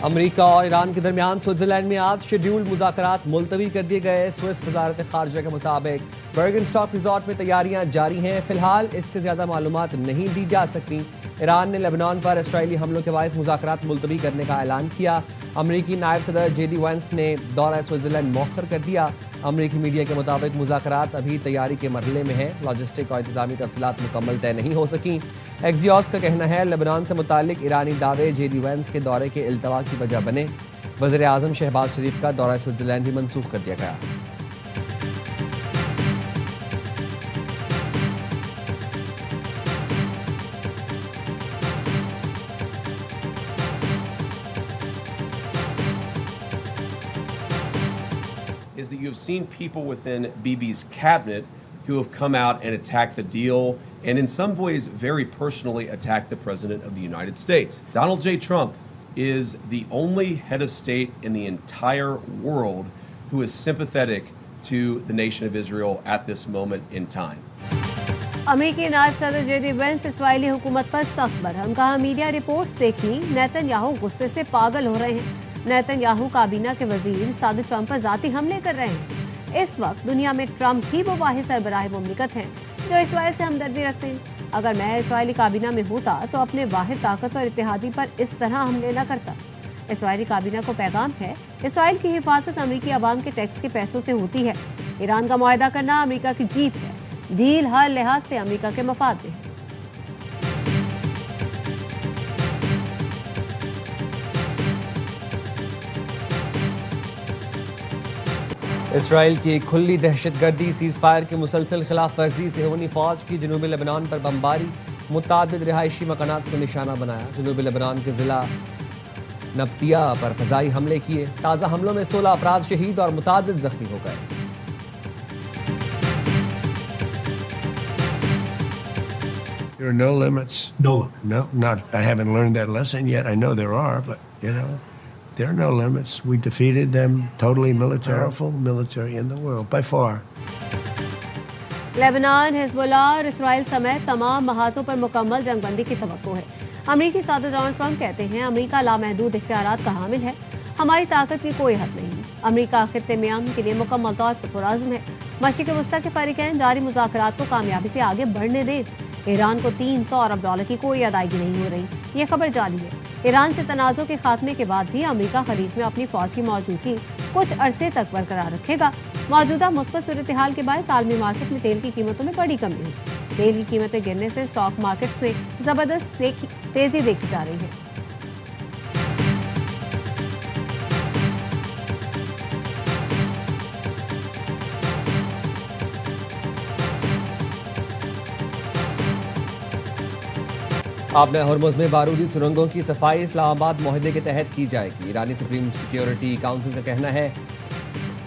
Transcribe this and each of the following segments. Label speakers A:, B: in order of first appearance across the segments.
A: امریکہ اور ایران کے درمیان سوئٹزرلینڈ میں آج شیڈیولڈ مذاکرات ملتوی کر دیے گئے۔ سوئس وزارت خارجہ کے مطابق برگن اسٹاک ریزورٹ میں تیاریاں جاری ہیں، فی الحال اس سے زیادہ معلومات نہیں دی جا سکتی۔ ایران نے لبنان پر اسرائیلی حملوں کے باعث مذاکرات ملتوی کرنے کا اعلان کیا۔ امریکی نائب صدر جے ڈی وینس نے دورہ سوئٹزرلینڈ مؤخر کر دیا۔ امریکی میڈیا کے مطابق مذاکرات ابھی تیاری کے مرحلے میں ہیں، لاجسٹک اور انتظامی تفصیلات مکمل طے نہیں ہو سکیں۔ ایکزیوس کا کہنا ہے لبنان سے متعلق ایرانی دعوے جے ڈی وینس کے دورے کے التوا کی وجہ بنے۔ وزیر اعظم شہباز شریف کا دورہ سوئٹزرلینڈ بھی منسوخ کر دیا گیا۔
B: Is that you have seen people within Bibi's cabinet who have come out and attacked the deal and in some ways very personally attacked the President of the United States. Donald J. Trump is the only head of state in the entire world who is sympathetic to the nation of Israel at this moment in time.
C: امریکی نائب صدر J D Venice اسرائیلی حکومت پر سخت برہم، کہا media reports دیکھی Nitin Yahoo غصے سے پاگل ہو رہے ہیں۔ نیتن یاہو کابینہ کے وزیر صدر ٹرمپ پر ذاتی حملے کر رہے ہیں۔ اس وقت دنیا میں ٹرمپ ہی وہ واحد سربراہ مملکت ہیں جو اسرائیل سے ہمدردی رکھتے ہیں۔ اگر میں اسرائیلی کابینہ میں ہوتا تو اپنے واحد طاقتور اتحادی پر اس طرح حملے نہ کرتا۔ اسرائیلی کابینہ کو پیغام ہے، اسرائیل کی حفاظت امریکی عوام کے ٹیکس کے پیسوں سے ہوتی ہے۔ ایران کا معاہدہ کرنا امریکہ کی جیت ہے، ڈیل ہر لحاظ سے امریکہ کے مفاد میں ہے۔
A: اسرائیل کی کھلی دہشت گردی، سیز فائر کی مسلسل خلاف ورزی سے صہیونی فوج کی جنوبی لبنان پر بمباری، متعدد رہائشی مکانات کو نشانہ بنایا۔ جنوبی لبنان کے ضلع نبتیہ پر فضائی حملے کیے۔ تازہ حملوں میں 16 افراد شہید اور متعدد زخمی ہو گئے۔
D: There are no limits. No, not. I haven't learned that lesson yet. I know there are, but there are no limits. We defeated them. Totally powerful military in the world by far.
C: Lebanon, حزب اللہ اور اسرائیل سمیت تمام محاذوں پر مکمل جنگ بندی کی توقع ہے۔ امریکی صدر ڈونلڈ ٹرمپ کہتے ہیں امریکہ لامحدود اختیارات کا حامل ہے، ہماری طاقت کی کوئی حد نہیں۔ امریکہ خطے میں امن کے لیے مکمل طور پر پرعزم ہے۔ مشرق وسطیٰ کے فریقین جاری مذاکرات کو کامیابی سے آگے بڑھنے دیں۔ ایران کو $300 ارب کی کوئی ادائیگی نہیں ہو رہی، یہ خبر جعلی ہے۔ ایران سے تنازع کے خاتمے کے بعد بھی امریکہ خلیج میں اپنی فوج کی موجودگی کچھ عرصے تک برقرار رکھے گا۔ موجودہ مثبت صورتحال کے باعث عالمی مارکیٹ میں تیل کی قیمتوں میں بڑی کمی ہوئی۔ تیل کی قیمتیں گرنے سے اسٹاک مارکیٹس میں زبردست تیزی دیکھی جا رہی ہے۔
A: آبِ ہرمز میں بارودی سرنگوں کی صفائی اسلام آباد معاہدے کے تحت کی جائے گی۔ ایرانی سپریم سیکیورٹی کونسل کا کہنا ہے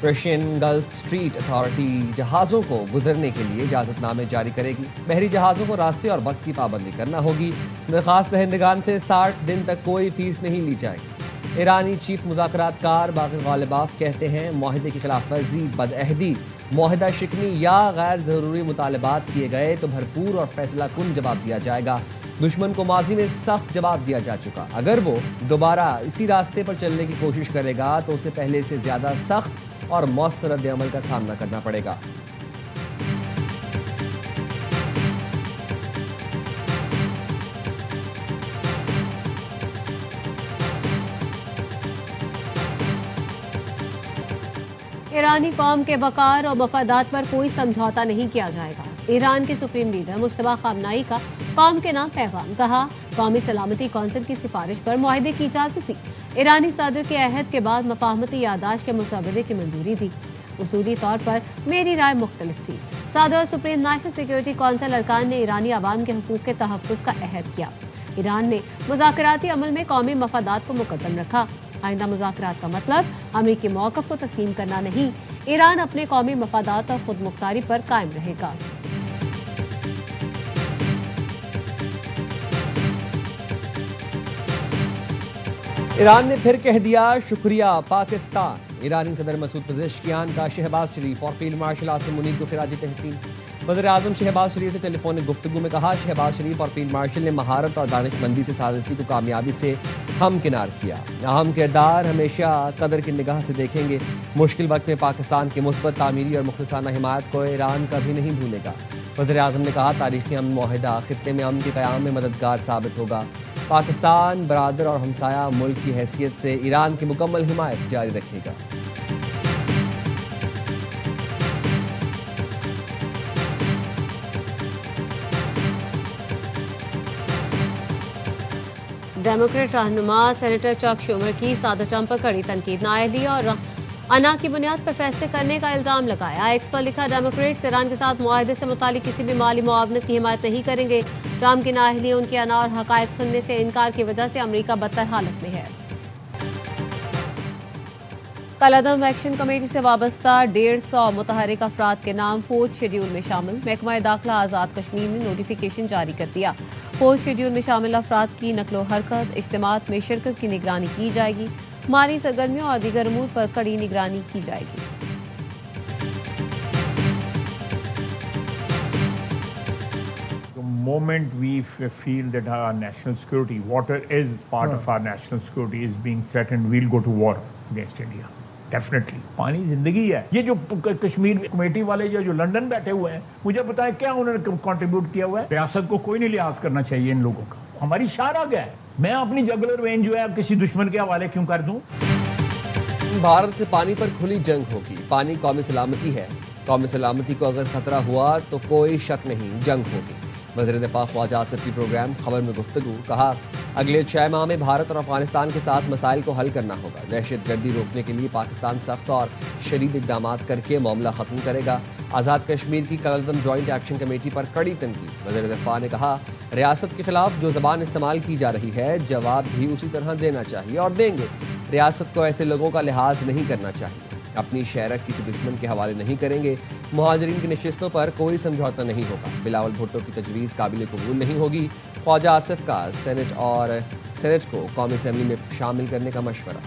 A: پرشین گلف اسٹریٹ اتھارٹی جہازوں کو گزرنے کے لیے اجازت نامے جاری کرے گی۔ بحری جہازوں کو راستے اور وقت کی پابندی کرنا ہوگی۔ درخواست دہندگان سے 60 دن تک کوئی فیس نہیں لی جائے گی۔ ایرانی چیف مذاکرات کار باقر غالباف کہتے ہیں معاہدے کی خلاف ورزی، بدعہدی، معاہدہ شکنی یا غیر ضروری مطالبات کیے گئے تو بھرپور اور فیصلہ کن جواب دیا جائے گا۔ دشمن کو ماضی میں سخت جواب دیا جا چکا، اگر وہ دوبارہ اسی راستے پر چلنے کی کوشش کرے گا تو اسے پہلے سے زیادہ سخت اور مؤثر رد عمل کا سامنا کرنا پڑے گا۔
C: ایرانی قوم کے وقار اور مفادات پر کوئی سمجھوتا نہیں کیا جائے گا۔ ایران کے سپریم لیڈر مجتبیٰ خامنائی کا قوم کے نام پیغام، کہا قومی سلامتی کونسل کی سفارش پر معاہدے کی اجازت دی۔ ایرانی صدر کے عہد کے بعد مفاہمتی یادداشت کے مسودے کی منظوری دی۔ اصولی طور پر میری رائے مختلف تھی۔ صدر اور سپریم نیشنل سیکیورٹی کونسل ارکان نے ایرانی عوام کے حقوق کے تحفظ کا عہد کیا۔ ایران نے مذاکراتی عمل میں قومی مفادات کو مقدم رکھا۔ آئندہ مذاکرات کا مطلب امریکی موقف کو تسلیم کرنا نہیں، ایران اپنے قومی مفادات اور خود مختاری پر قائم رہے گا۔
A: ایران نے پھر کہہ دیا شکریہ پاکستان۔ ایرانی صدر مسعود پزشکیان کا شہباز شریف اور فیلڈ مارشل عاصم منیر کو خراج تحسین۔ وزیر اعظم شہباز شریف سے ٹیلی فونک گفتگو میں کہا شہباز شریف اور فیلڈ مارشل نے مہارت اور دانش مندی سے سازشی کو کامیابی سے ہمکنار کیا. اہم کردار ہمیشہ قدر کی نگاہ سے دیکھیں گے. مشکل وقت میں پاکستان کی مثبت تعمیری اور مخلصانہ حمایت کو ایران کبھی نہیں بھولے گا. وزیر اعظم نے کہا تاریخی امن معاہدہ خطے میں امن کے قیام میں مددگار ثابت ہوگا. پاکستان برادر اور ہمسایہ ملک کی حیثیت سے ایران کی مکمل حمایت جاری رکھے گا.
C: ڈیموکریٹ رہنما سینیٹر چک شومر کی صدر ٹرمپ پر کڑی تنقید. نااہلی اور انا کی بنیاد پر فیصلے کرنے کا الزام لگایا. ایکس پر لکھا ڈیموکریٹس ایران کے ساتھ معاہدے سے متعلق کسی بھی مالی معاونت کی حمایت نہیں کریں گے. ٹرمپ کی نااہلی ان کے انا اور حقائق سننے سے انکار کی وجہ سے امریکہ بدتر حالت میں ہے. کالعدم ایکشن کمیٹی سے وابستہ 150 متحرک افراد کے نام فورتھ شیڈول میں شامل. محکمہ داخلہ آزاد کشمیر نے نوٹیفیکیشن جاری کر دیا. فورتھ شیڈول میں شامل افراد کی نقل و حرکت اجتماعات میں شرکت کی نگرانی کی جائے گی. مالی سرگرمیوں اور دیگر امور پر کڑی نگرانی کی جائے گی.
E: The moment we feel that our national security, water is part of our national security, is being threatened, we'll go to war against India. Definitely. پانی زندگی ہے. یہ جو کشمیر کمیٹی والے جو لندن بیٹھے ہوئے ہیں مجھے بتائیں کیا انہوں نے کنٹریبیوٹ کیا ہوا ہے. ریاست کو کوئی نہیں لحاظ کرنا چاہیے ان لوگوں کا. ہماری شان آ گیا ہے. میں اپنی جگلر وین جو ہے کسی دشمن کے حوالے کیوں کر دوں.
A: بھارت سے پانی پر کھلی جنگ ہوگی. پانی قومی سلامتی ہے. قومی سلامتی کو اگر خطرہ ہوا تو کوئی شک نہیں جنگ ہوگی. وزیر دفاع خواجہ آصف کی پروگرام خبر میں گفتگو. کہا اگلے 6 ماہ میں بھارت اور افغانستان کے ساتھ مسائل کو حل کرنا ہوگا. دہشت گردی روکنے کے لیے پاکستان سخت اور شدید اقدامات کر کے معاملہ ختم کرے گا. آزاد کشمیر کی کالعدم جوائنٹ ایکشن کمیٹی پر کڑی تنقید. وزیر دفاع نے کہا ریاست کے خلاف جو زبان استعمال کی جا رہی ہے جواب بھی اسی طرح دینا چاہیے اور دیں گے. ریاست کو ایسے لوگوں کا لحاظ نہیں کرنا چاہیے. اپنی شہرت کسی دشمن کے حوالے نہیں کریں گے. مہاجرین کی نشستوں پر کوئی سمجھوتہ نہیں ہوگا. بلاول بھٹو کی تجویز قابل قبول نہیں ہوگی. خواجہ آصف کا سینٹ کو قومی اسمبلی میں شامل کرنے کا مشورہ.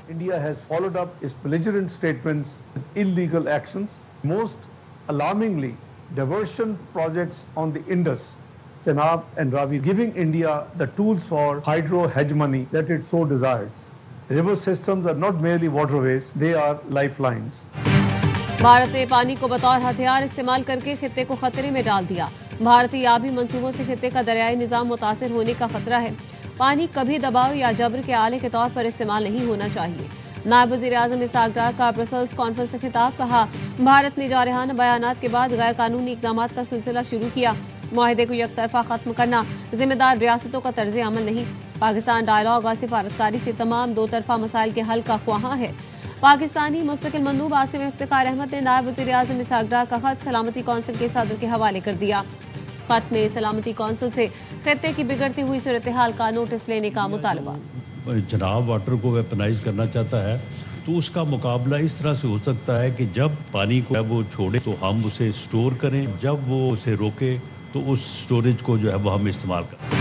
F: India has followed up its belligerent statements with illegal actions. Most alarmingly, diversion projects on the Indus, Chenab and Ravi, giving India the tools for hydro hegemony that it so desires. River systems are not merely waterways, they are lifelines.
C: Bharat نے پانی کو بطور ہتھیار استعمال کر کے خطے کو خطرے میں ڈال دیا. بھارتی آبی منصوبوں سے خطے کا دریائی نظام متاثر ہونے کا خطرہ ہے. پانی کبھی دباؤ یا جبر کے آلے کے طور پر استعمال نہیں ہونا چاہیے. نائب وزیر اعظم اسحاق ڈار کا برسلز کانفرنس سے خطاب. کہا بھارت نے جارحانہ بیانات کے بعد غیر قانونی اقدامات کا سلسلہ شروع کیا. معاہدے کو یک طرفہ ختم کرنا ذمہ دار ریاستوں کا طرز عمل نہیں. پاکستان ڈائیلاگ اور سفارتکاری سے تمام دو طرفہ مسائل کے حل کا خواہاں ہے. پاکستانی مستقل مندوب عاصم افتخار احمد نے نائب وزیر اعظم اسحاق ڈار کا خط سلامتی کونسل کے صدر کے حوالے کر دیا. خط میں سلامتی کونسل سے خطے کی بگڑتی ہوئی صورتحال کا نوٹس لینے کا مطالبہ.
G: جناب واٹر کو ویپنائز کرنا چاہتا ہے تو اس کا مقابلہ اس طرح سے ہو سکتا ہے کہ جب پانی کو وہ چھوڑے تو ہم اسے سٹور کریں, جب وہ اسے روکے تو اس سٹوریج کو جو ہے وہ ہم استعمال کریں.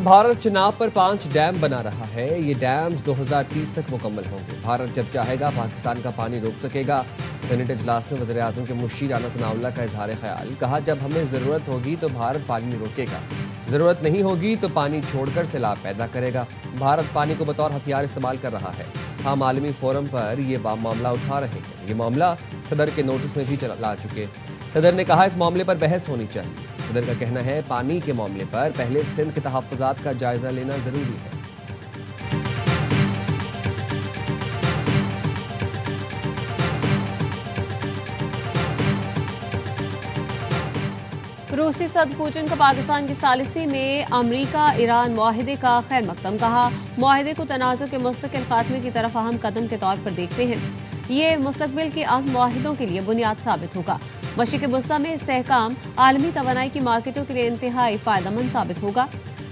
A: بھارت چناب پر 5 ڈیم بنا رہا ہے. یہ ڈیمز 2030 تک مکمل ہوں گے. بھارت جب چاہے گا پاکستان کا پانی روک سکے گا. سینیٹ اجلاس میں وزیر اعظم کے مشیر رانا ثناء اللہ کا اظہار خیال. کہا جب ہمیں ضرورت ہوگی تو بھارت پانی روکے گا, ضرورت نہیں ہوگی تو پانی چھوڑ کر سیلاب پیدا کرے گا. بھارت پانی کو بطور ہتھیار استعمال کر رہا ہے. ہم عالمی فورم پر یہ معاملہ اٹھا رہے ہیں. یہ معاملہ صدر کے نوٹس میں بھی لا چکے. صدر نے کہا اس معاملے پر بحث ہونی چاہیے. صدر کا کہنا ہے پانی کے معاملے پر پہلے سندھ کے تحفظات کا جائزہ لینا ضروری ہے.
C: روسی صدر پوٹن کا پاکستان کی ثالثی میں امریکہ ایران معاہدے کا خیر مقدم. کہا معاہدے کو تنازع کے مستقل خاتمے کی طرف اہم قدم کے طور پر دیکھتے ہیں. یہ مستقبل کے اہم معاہدوں کے لیے بنیاد ثابت ہوگا. مشرق وسطی میں استحکام عالمی توانائی کی مارکیٹوں کے لیے انتہائی فائدہ مند ثابت ہوگا.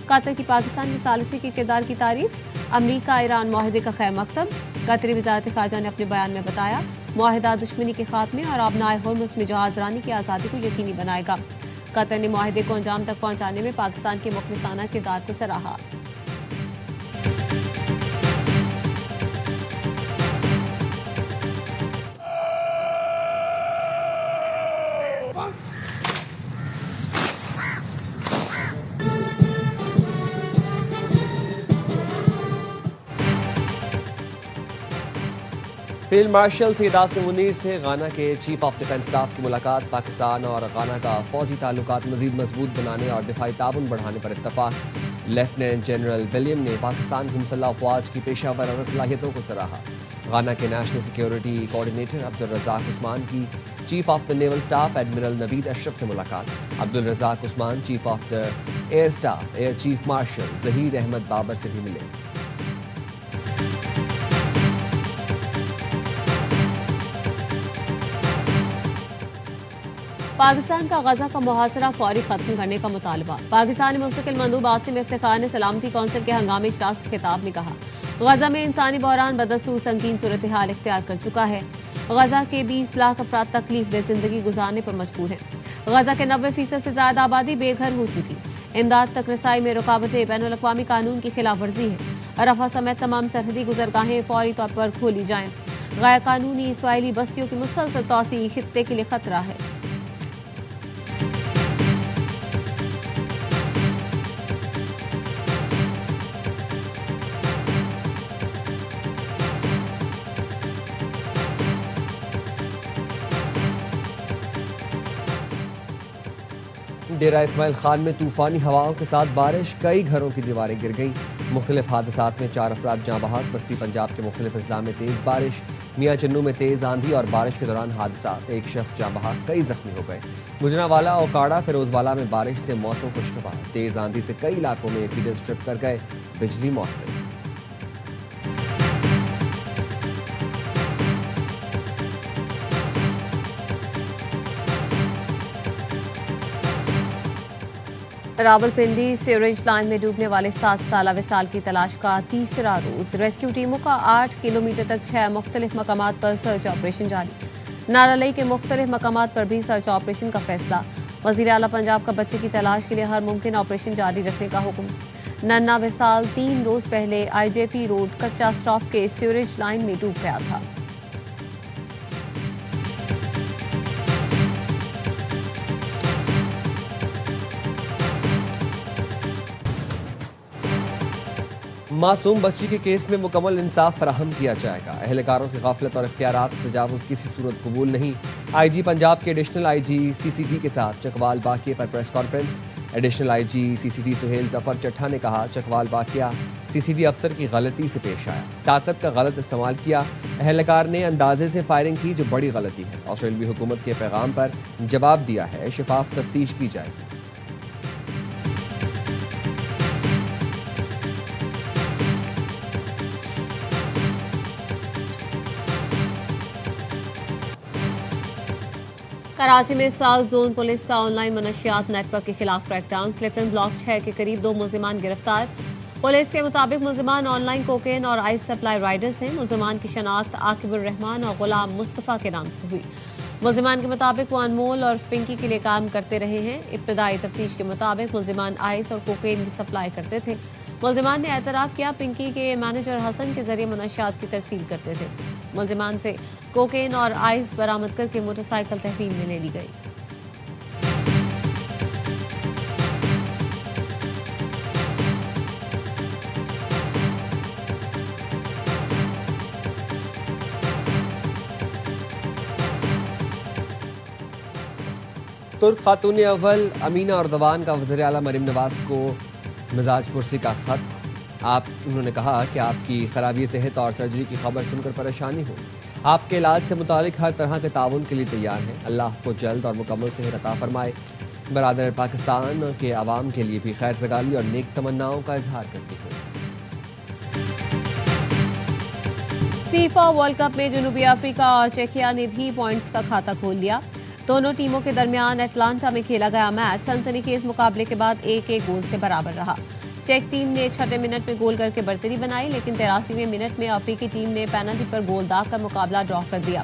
C: قطر کی پاکستان کی ثالثی کے کردار کی تعریف. امریکہ ایران معاہدے کا خیر مقدم. قطری وزارت خارجہ نے اپنے بیان میں بتایا معاہدہ دشمنی کے خاتمے اور آبنائے ہرمز میں جہاز رانی کی آزادی کو یقینی بنائے گا. قطر نے معاہدے کو انجام تک پہنچانے میں پاکستان کے مخلصانہ کردار کو سراہا۔
A: فیلڈ مارشل سید عاصم منیر سے غانا کے چیف آف ڈیفنس اسٹاف کی ملاقات۔ پاکستان اور غانا کا فوجی تعلقات مزید مضبوط بنانے اور دفاعی تعاون بڑھانے پر اتفاق۔ لیفٹیننٹ جنرل ولیم نے پاکستان کی مسلح افواج کی پیشہ ورانہ صلاحیتوں کو سراہا۔ غانا کے national security coordinator Abdul Razak Osman کی chief of the naval staff admiral Naveed Ashraf سے ملاقات۔ Abdul Razak Osman chief of the air staff air chief marshal Zaheer Ahmed Babar سے بھی ملے۔
C: پاکستان کا غزہ کا محاصرہ فوری ختم کرنے کا مطالبہ۔ پاکستانی مستقل مندوب عاصم افتخار نے سلامتی کونسل کے ہنگامی اجلاس کے خطاب میں کہا، غزہ میں انسانی بحران بدستور سنگین صورتحال اختیار کر چکا ہے۔ غزہ کے 20 لاکھ افراد تکلیف دہ زندگی گزارنے پر مجبور ہیں۔ غزہ کے 90% سے زیادہ آبادی بے گھر ہو چکی۔ امداد تک رسائی میں رکاوٹیں بین الاقوامی قانون کی خلاف ورزی ہے۔ رفح سمیت تمام سرحدی گزرگاہیں فوری طور پر کھولی جائیں۔ غیر قانونی اسرائیلی بستیوں کی مسلسل توسیع خطے کے لیے خطرہ ہے۔
A: ڈیرہ اسماعیل خان میں طوفانی ہواؤں کے ساتھ بارش، کئی گھروں کی دیواریں گر گئیں۔ مختلف حادثات میں 4 افراد جاں بحق۔ وسطی پنجاب کے مختلف اضلاع میں تیز بارش، میاں چنو میں تیز آندھی اور بارش کے دوران حادثات، ایک شخص جاں بحق، کئی زخمی ہو گئے۔ گجرانوالہ، اوکاڑا، فیروز والا میں بارش سے موسم خوشگوار، تیز آندھی سے کئی علاقوں میں فیڈر اسٹرپ کر گئے، بجلی معطل۔
C: راولپنڈی سیوریج لائن میں ڈوبنے والے 7 سالہ وصال کی تلاش کا تیسرا روز۔ ریسکیو ٹیموں کا 8 کلومیٹر تک 6 مختلف مقامات پر سرچ آپریشن جاری۔ نارالئی کے مختلف مقامات پر بھی سرچ آپریشن کا فیصلہ۔ وزیر اعلیٰ پنجاب کا بچے کی تلاش کے لیے ہر ممکن آپریشن جاری رکھنے کا حکم۔ ننا وصال 3 روز پہلے آئی جے پی روڈ کچا اسٹاپ کے سیوریج لائن میں ڈوب گیا تھا۔
A: معصوم بچی کے کیس میں مکمل انصاف فراہم کیا جائے گا۔ اہلکاروں کی غفلت اور اختیارات تجاوز کسی صورت قبول نہیں۔ آئی جی پنجاب کے additional I G C C T کے ساتھ چکوال واقعے پر press conference. Additional I G C C T Sohail Zafar Chattha نے کہا، چکوال واقعہ سی سی ٹی افسر کی غلطی سے پیش آیا، طاقت کا غلط استعمال کیا، اہلکار نے اندازے سے فائرنگ کی جو بڑی غلطی ہے۔ آسٹریلوی حکومت کے پیغام پر جواب دیا ہے، شفاف تفتیش کی جائے گی۔
C: کراچی میں ساؤتھ زون پولیس کا آن لائن منشیات نیٹ ورک کے خلاف کریک ڈاؤن۔ کلفٹن بلاک 6 کے قریب 2 ملزمان گرفتار۔ پولیس کے مطابق ملزمان آن لائن کوکین اور آئس سپلائی رائڈرز ہیں۔ ملزمان کی شناخت عاقب الرحمان اور غلام مصطفیٰ کے نام سے ہوئی۔ ملزمان کے مطابق وہ انمول اور پنکی کے لیے کام کرتے رہے ہیں۔ ابتدائی تفتیش کے مطابق ملزمان آئس اور کوکین کی سپلائی کرتے تھے۔ ملزمان نے اعتراف کیا پنکی کے مینیجر حسن کے ذریعے منشیات کی ترسیل کرتے تھے۔ ملزمان سے کوکین اور آئس برآمد کر کے موٹر سائیکل تحویل میں لے لی گئی۔
A: ترک خاتون اول امینہ اردوان کا وزیر اعلیٰ مریم نواز کو مزاج پرسی کا خط۔ انہوں نے کہا کہ آپ کی خرابی صحت اور سرجری کی خبر سن کر پریشانی ہو، آپ کے علاج سے متعلق ہر طرح کے تعاون کے لیے تیار ہیں، اللہ آپ کو جلد اور مکمل صحت عطا فرمائے۔ برادر پاکستان کے عوام کے لیے بھی خیر سگالی اور نیک تمناؤں کا اظہار کرتی ہوں۔
C: فیفا ورلڈ کپ میں جنوبی افریقہ اور چیکیا نے بھی پوائنٹس کا کھاتہ کھول لیا۔ دونوں ٹیموں کے درمیان اٹلانٹا میں کھیلا گیا میچ سنسنی خیز مقابلے کے بعد 1-1 گول سے برابر رہا۔ چیک ٹیم نے 6 منٹ میں گول کر کے برتری بنائی، لیکن 83ویں منٹ میں افریقی ٹیم نے پینلٹی پر گول داغ کر مقابلہ ڈرا کر دیا۔